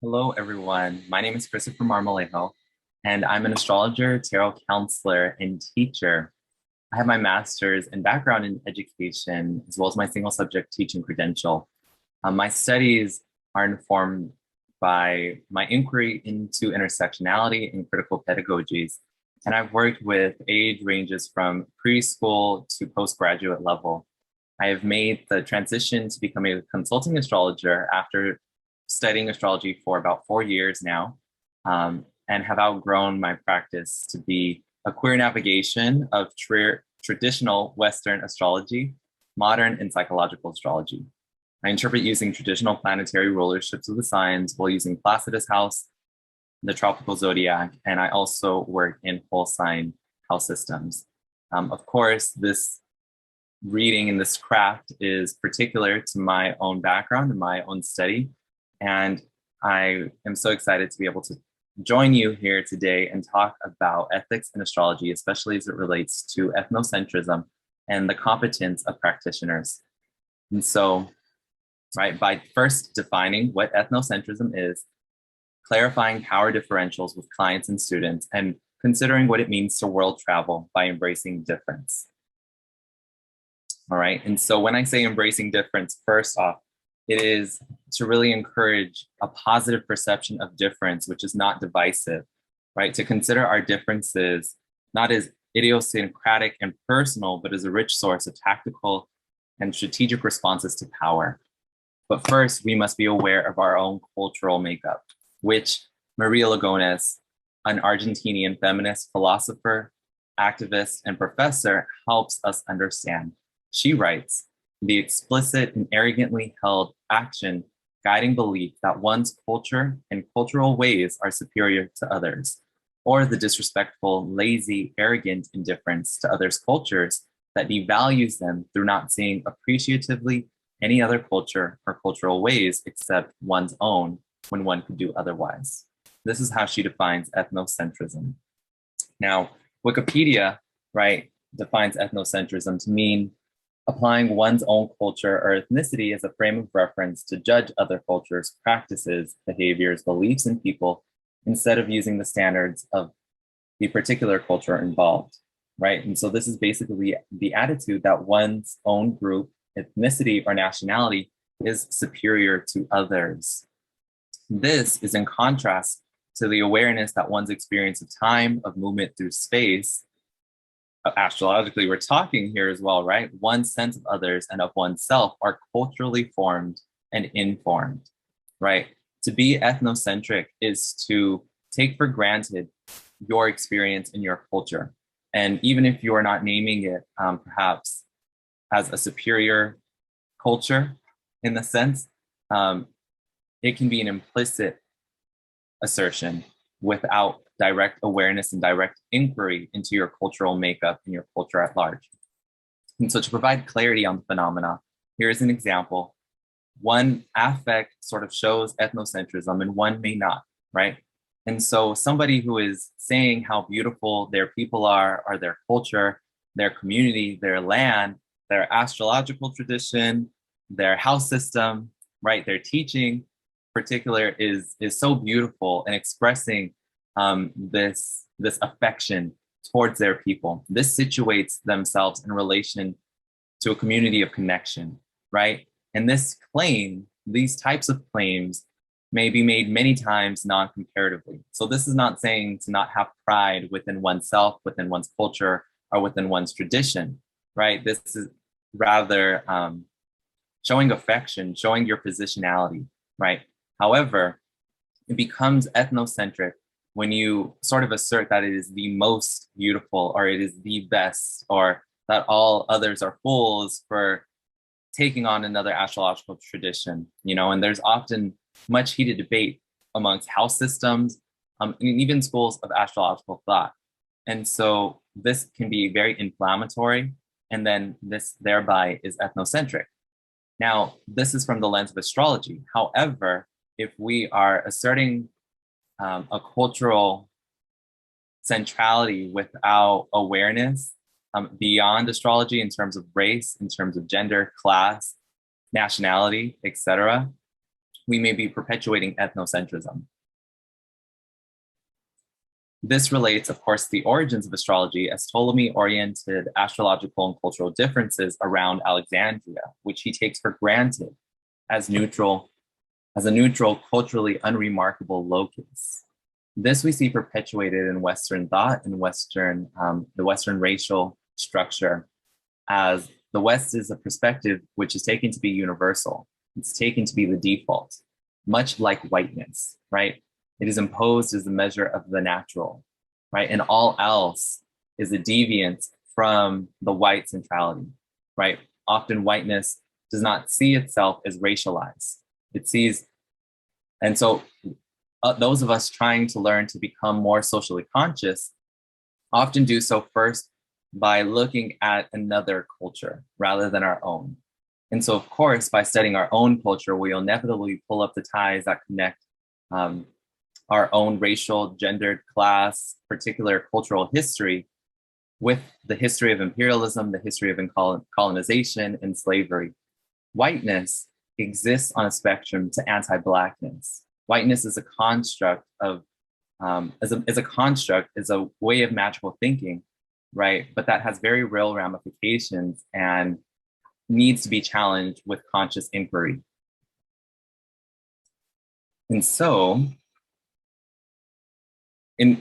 Hello, everyone. My name is Christopher Marmolejo, and I'm an astrologer, tarot counselor, and teacher. I have my master's and background in education, as well as my single subject teaching credential. My studies are informed by my inquiry into intersectionality and critical pedagogies. And I've worked with age ranges from preschool to postgraduate level. I have made the transition to becoming a consulting astrologer after studying astrology for about 4 years now, and have outgrown my practice to be a queer navigation of traditional Western astrology, modern and psychological astrology. I interpret using traditional planetary rulerships of the signs while using Placidus house, the tropical zodiac, and I also work in whole sign house systems. Of course, this reading and this craft is particular to my own background and my own study. And I am so excited to be able to join you here today and talk about ethics in astrology, especially as it relates to ethnocentrism and the competence of practitioners. And so, right, by first defining what ethnocentrism is, clarifying power differentials with clients and students, and considering what it means to world travel by embracing difference. All right, and so when I say embracing difference, first off, it is to really encourage a positive perception of difference, which is not divisive, right? To consider our differences not as idiosyncratic and personal, but as a rich source of tactical and strategic responses to power. But first, we must be aware of our own cultural makeup, which Maria Lugones, an Argentinian feminist philosopher, activist, and professor, helps us understand. She writes, the explicit and arrogantly held action guiding belief that one's culture and cultural ways are superior to others, or the disrespectful, lazy, arrogant indifference to others' cultures that devalues them through not seeing appreciatively any other culture or cultural ways except one's own when one could do otherwise. This is how she defines ethnocentrism. Now, Wikipedia, right, defines ethnocentrism to mean applying one's own culture or ethnicity as a frame of reference to judge other cultures, practices, behaviors, beliefs, and people, instead of using the standards of the particular culture involved, right? And so this is basically the attitude that one's own group, ethnicity, or nationality is superior to others. This is in contrast to the awareness that one's experience of time, of movement through space, astrologically, we're talking here as well, right? One's sense of others and of oneself are culturally formed and informed, right? To be ethnocentric is to take for granted your experience in your culture. And even if you are not naming it perhaps as a superior culture in the sense, it can be an implicit assertion without direct awareness and direct inquiry into your cultural makeup and your culture at large. And so to provide clarity on the phenomena, here's an example. One affect sort of shows ethnocentrism and one may not, right? And so somebody who is saying how beautiful their people are, or their culture, their community, their land, their astrological tradition, their house system, right? Their teaching particular is so beautiful and expressing this affection towards their people. This situates themselves in relation to a community of connection, right? And this claim, these types of claims may be made many times non-comparatively. So this is not saying to not have pride within oneself, within one's culture, or within one's tradition, right? This is rather showing affection, showing your positionality, right? However, it becomes ethnocentric when you sort of assert that it is the most beautiful, or it is the best, or that all others are fools for taking on another astrological tradition, and there's often much heated debate amongst house systems and even schools of astrological thought. And so this can be very inflammatory, and then this thereby is ethnocentric. Now, this is from the lens of astrology. However, if we are asserting a cultural centrality without awareness beyond astrology in terms of race, in terms of gender, class, nationality, etc., we may be perpetuating ethnocentrism. This relates, of course, to the origins of astrology as Ptolemy oriented astrological and cultural differences around Alexandria, which he takes for granted as a neutral, culturally unremarkable locus. This we see perpetuated in Western thought and the Western racial structure, as the West is a perspective which is taken to be universal. It's taken to be the default, much like whiteness, right? It is imposed as the measure of the natural, right? And all else is a deviance from the white centrality, right? Often whiteness does not see itself as racialized. It sees, and so those of us trying to learn to become more socially conscious often do so first by looking at another culture rather than our own. And so, of course, by studying our own culture, we'll inevitably pull up the ties that connect our own racial, gendered, class, particular cultural history with the history of imperialism, the history of colonization and slavery. Whiteness exists on a spectrum to anti-Blackness. Whiteness is a construct of, is a way of magical thinking, right? But that has very real ramifications and needs to be challenged with conscious inquiry. And so, in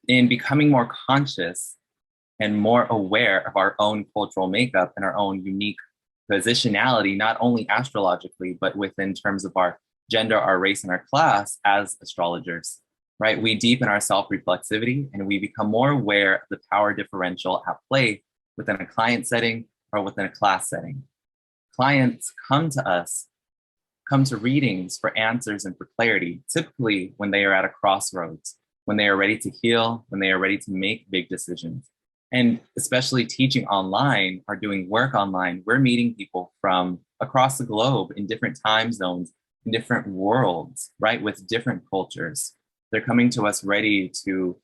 becoming more conscious and more aware of our own cultural makeup and our own unique positionality, not only astrologically, but within terms of our gender, our race, and our class as astrologers, right? We deepen our self-reflexivity and we become more aware of the power differential at play within a client setting or within a class setting. Clients come to readings for answers and for clarity, typically when they are at a crossroads, when they are ready to heal, when they are ready to make big decisions. And especially teaching online or doing work online, we're meeting people from across the globe in different time zones, in different worlds, right, with different cultures. They're coming to us ready to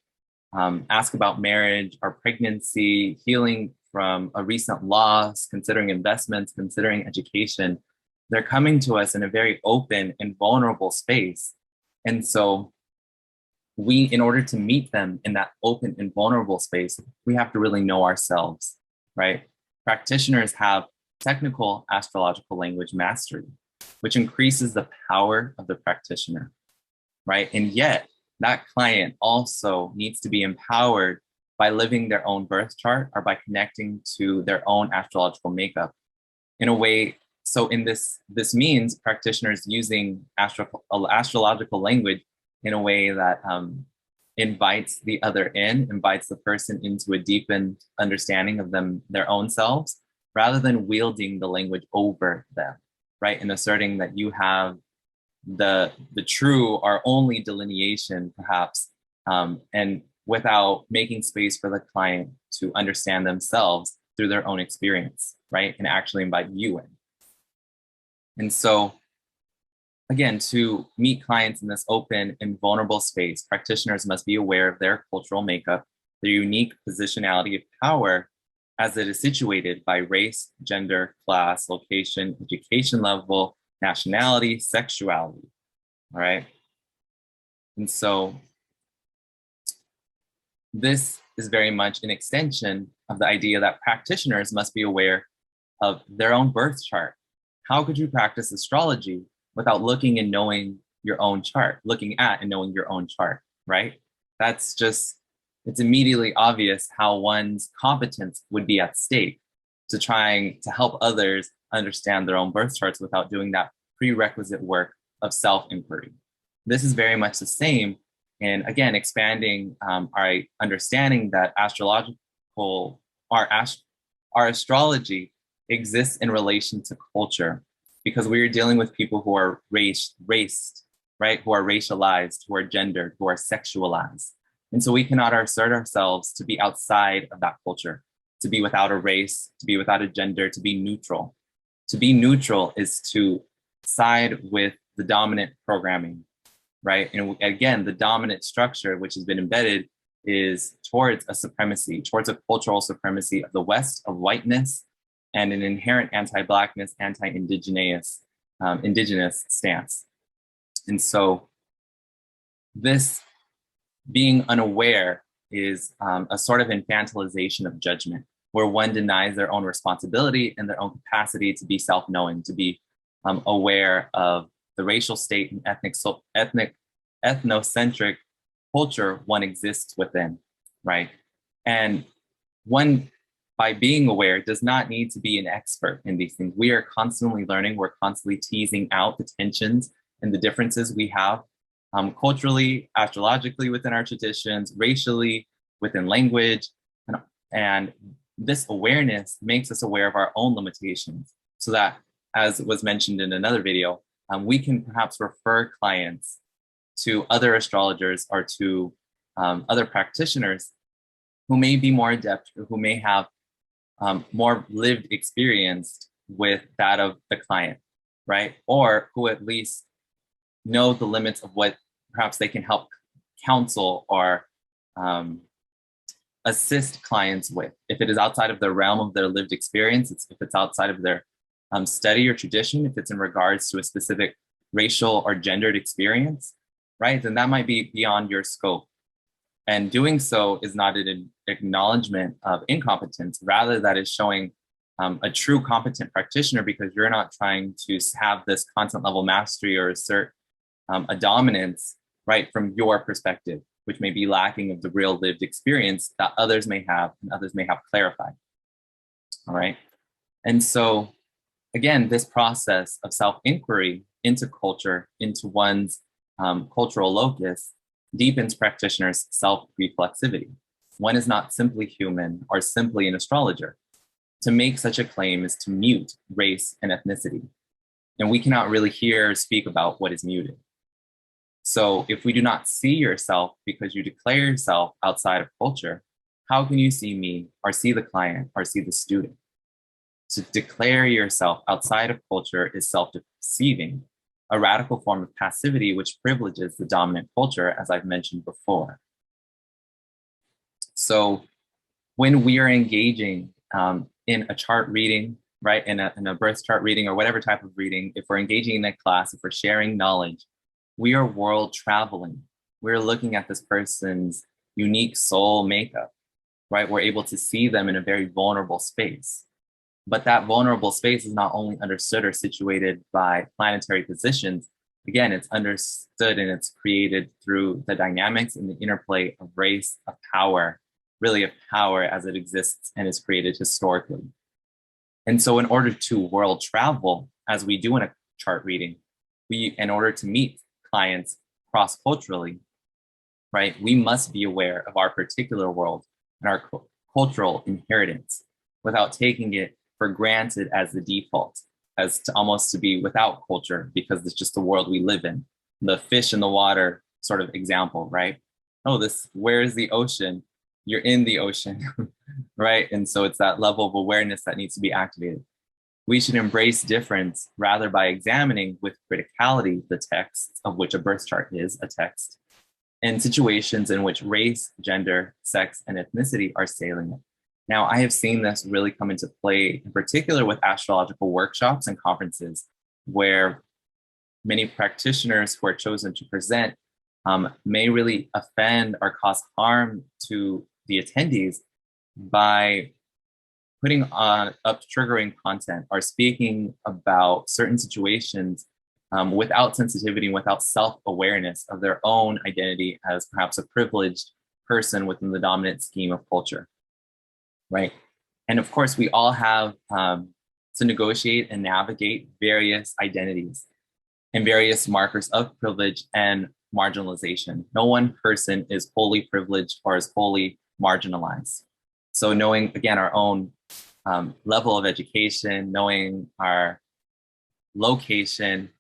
ask about marriage or pregnancy, healing from a recent loss, considering investments, considering education. They're coming to us in a very open and vulnerable space. And so we, in order to meet them in that open and vulnerable space, we have to really know ourselves, right? Practitioners have technical astrological language mastery, which increases the power of the practitioner, right? And yet that client also needs to be empowered by living their own birth chart or by connecting to their own astrological makeup in a way. So in this means practitioners using astrological language in a way that invites the other in, invites the person into a deepened understanding of their own selves, rather than wielding the language over them, right? And asserting that you have the true or only delineation, perhaps, and without making space for the client to understand themselves through their own experience, right? And actually invite you in. And so, again, to meet clients in this open and vulnerable space, practitioners must be aware of their cultural makeup, their unique positionality of power as it is situated by race, gender, class, location, education level, nationality, sexuality, all right? And so this is very much an extension of the idea that practitioners must be aware of their own birth chart. How could you practice astrology without looking and knowing your own chart, looking at and knowing your own chart, right? That's just, it's immediately obvious how one's competence would be at stake to trying to help others understand their own birth charts without doing that prerequisite work of self-inquiry. This is very much the same. And again, expanding our understanding that our astrology exists in relation to culture, because we are dealing with people who are raced, right? Who are racialized, who are gendered, who are sexualized. And so we cannot assert ourselves to be outside of that culture, to be without a race, to be without a gender, to be neutral. To be neutral is to side with the dominant programming, right? And again, the dominant structure, which has been embedded, is towards a supremacy, towards a cultural supremacy of the West, of whiteness, and an inherent anti-Blackness, anti-Indigenous indigenous stance. And so this being unaware is a sort of infantilization of judgment, where one denies their own responsibility and their own capacity to be self-knowing, to be aware of the racial state and ethnocentric culture one exists within, right? And one, by being aware, does not need to be an expert in these things. We are constantly learning. We're constantly teasing out the tensions and the differences we have culturally, astrologically within our traditions, racially, within language. And this awareness makes us aware of our own limitations so that, as was mentioned in another video, we can perhaps refer clients to other astrologers or to other practitioners who may be more adept or who may have more lived experience with that of the client, right? Or who at least know the limits of what perhaps they can help counsel or assist clients with. If it is outside of the realm of their lived experience, if it's outside of their study or tradition, if it's in regards to a specific racial or gendered experience, right, then that might be beyond your scope. And doing so is not an acknowledgement of incompetence. Rather, that is showing a true competent practitioner, because you're not trying to have this content level mastery or assert a dominance, right, from your perspective, which may be lacking of the real lived experience that others may have and others may have clarified. All right. And so, again, this process of self-inquiry into culture, into one's cultural locus, deepens practitioners' self-reflexivity. One is not simply human or simply an astrologer. To make such a claim is to mute race and ethnicity. And we cannot really hear or speak about what is muted. So if we do not see yourself because you declare yourself outside of culture, how can you see me or see the client or see the student? To declare yourself outside of culture is self-deceiving, a radical form of passivity which privileges the dominant culture, as I've mentioned before. So when we are engaging in a chart reading, right, in a birth chart reading or whatever type of reading, if we're engaging in a class, if we're sharing knowledge, we are world traveling. We're looking at this person's unique soul makeup, right? We're able to see them in a very vulnerable space. But that vulnerable space is not only understood or situated by planetary positions. Again, it's understood and it's created through the dynamics and the interplay of race, of power, really of power as it exists and is created historically. And so in order to world travel, as we do in a chart reading, in order to meet clients cross-culturally, right, we must be aware of our particular world and our cultural inheritance without taking it for granted as the default, as to almost to be without culture because it's just the world we live in. The fish in the water sort of example, right? Oh, where is the ocean? You're in the ocean, right? And so it's that level of awareness that needs to be activated. We should embrace difference rather by examining with criticality the text of which a birth chart is a text, and situations in which race, gender, sex, and ethnicity are salient. Now, I have seen this really come into play, in particular with astrological workshops and conferences, where many practitioners who are chosen to present may really offend or cause harm to the attendees by putting on up triggering content or speaking about certain situations without sensitivity and without self-awareness of their own identity as perhaps a privileged person within the dominant scheme of culture, right? And of course, we all have to negotiate and navigate various identities and various markers of privilege and marginalization. No one person is wholly privileged or is wholly marginalized. So knowing, again, our own level of education, knowing our location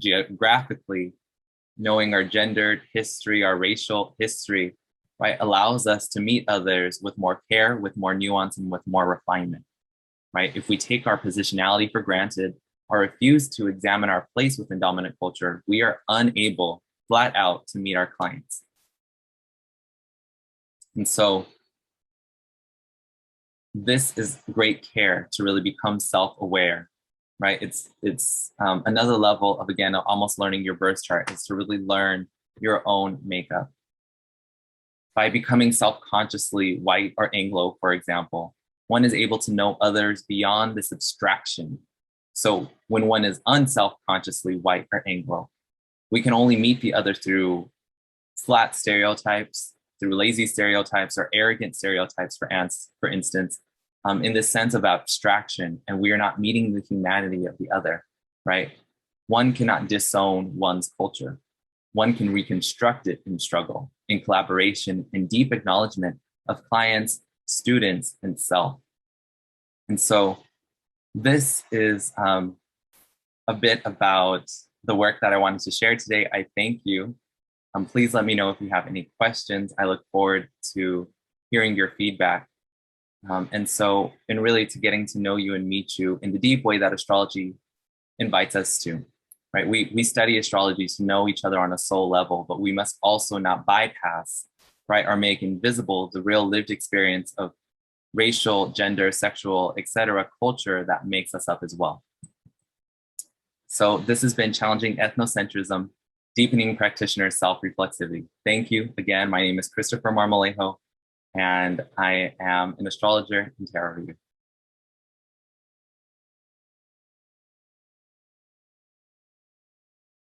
geographically, knowing our gendered history, our racial history, right, allows us to meet others with more care, with more nuance, and with more refinement, right? If we take our positionality for granted or refuse to examine our place within dominant culture, we are unable, flat out, to meet our clients. And so this is great care to really become self-aware, right? It's another level of, again, almost learning your birth chart is to really learn your own makeup. By becoming self-consciously white or Anglo, for example, one is able to know others beyond this abstraction. So when one is unself-consciously white or Anglo, we can only meet the other through flat stereotypes, through lazy stereotypes or arrogant stereotypes, for instance, in the sense of abstraction, and we are not meeting the humanity of the other, right? One cannot disown one's culture. One can reconstruct it in struggle, in collaboration, in deep acknowledgement of clients, students, and self. And so this is a bit about the work that I wanted to share today. I thank you. Please let me know if you have any questions. I look forward to hearing your feedback. And really to getting to know you and meet you in the deep way that astrology invites us to, right? We study astrology to know each other on a soul level, but we must also not bypass, right, or make invisible the real lived experience of racial, gender, sexual, etc. culture that makes us up as well. So this has been Challenging Ethnocentrism, Deepening Practitioner Self-Reflexivity. Thank you again. My name is Christopher Marmolejo, and I am an astrologer and tarot reader.